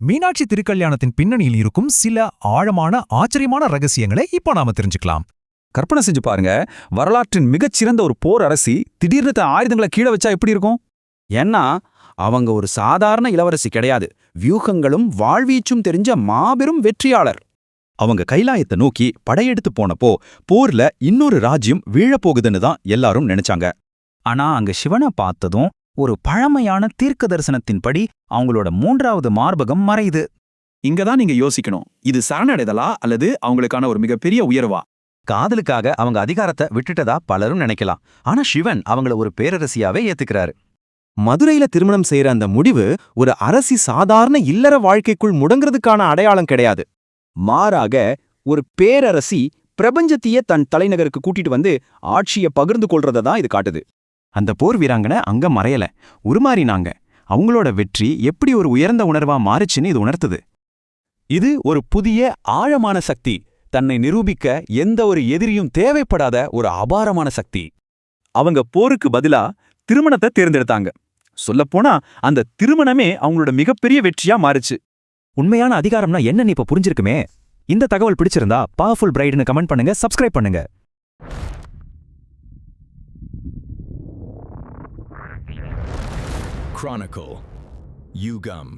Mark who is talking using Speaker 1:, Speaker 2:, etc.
Speaker 1: மீனாட்சி திருக்கல்யாணத்தின் பின்னணியில் இருக்கும் சில ஆழமான ஆச்சரியமான ரகசியங்களை இப்போ நாம தெரிஞ்சுக்கலாம்.
Speaker 2: கற்பனை செஞ்சு பாருங்க, வரலாற்றின் மிகச்சிறந்த ஒரு போர் அரசி திடீர்னு தன் ஆயுதங்களை கீழே வச்சா எப்படி இருக்கும்?
Speaker 3: ஏன்னா அவங்க ஒரு சாதாரண இளவரசி கிடையாது, வியூகங்களும் வாழ்வீச்சும் தெரிஞ்ச மாபெரும் வெற்றியாளர்.
Speaker 4: அவங்க கைலாயத்தை நோக்கி படையெடுத்து போனப்போ போர்ல இன்னொரு ராஜ்யம் வீழப்போகுதுன்னு தான் எல்லாரும் நினைச்சாங்க.
Speaker 5: ஆனா அங்க சிவனை பார்த்ததும் ஒரு பழமையான தீர்க்க தரிசனத்தின்படி அவங்களோட 3வது மார்பகம் மறையுது.
Speaker 6: இங்கதான் நீங்க யோசிக்கணும், இது சரணடைதலா அல்லது அவங்களுக்கான ஒரு மிகப்பெரிய உயர்வா?
Speaker 4: காதலுக்காக அவங்க அதிகாரத்தை விட்டுட்டதா பலரும் நினைக்கலாம். ஆனா சிவன் அவங்கள ஒரு பேரரசியாவே ஏத்துக்கிறாரு.
Speaker 7: மதுரையில திருமணம் செய்யற அந்த முடிவு ஒரு அரசி சாதாரண இல்லற வாழ்க்கைக்குள் முடங்கிறதுக்கான அடையாளம் கிடையாது.
Speaker 3: மாறாக ஒரு பேரரசி பிரபஞ்சத்தையே தன் தலைநகருக்கு கூட்டிட்டு வந்து ஆட்சியை பகிர்ந்து கொள்றதை தான் இது காட்டுது.
Speaker 7: அந்த போர் வீராங்கனை அங்க மறையல, உருமாறினாங்க. அவங்களோட வெற்றி எப்படி ஒரு உயர்ந்த உணர்வா மாறுச்சுன்னு இது உணர்த்துது.
Speaker 2: இது ஒரு புதிய ஆழமான சக்தி, தன்னை நிரூபிக்க எந்த ஒரு எதிரியும் தேவைப்படாத ஒரு அபாரமான சக்தி. அவங்க போருக்கு பதிலா திருமணத்தை தேர்ந்தெடுத்தாங்க. சொல்லப்போனா அந்த திருமணமே அவங்களோட மிகப்பெரிய வெற்றியா மாறுச்சு.
Speaker 1: உண்மையான அதிகாரம்னா என்னன்னு இப்ப புரிஞ்சிருக்குமே. இந்த தகவல் பிடிச்சிருந்தா பவர்ஃபுல் பிரைடுன்னு கமெண்ட் பண்ணுங்க, சப்ஸ்கிரைப் பண்ணுங்க.
Speaker 8: Chronicle. Yugam.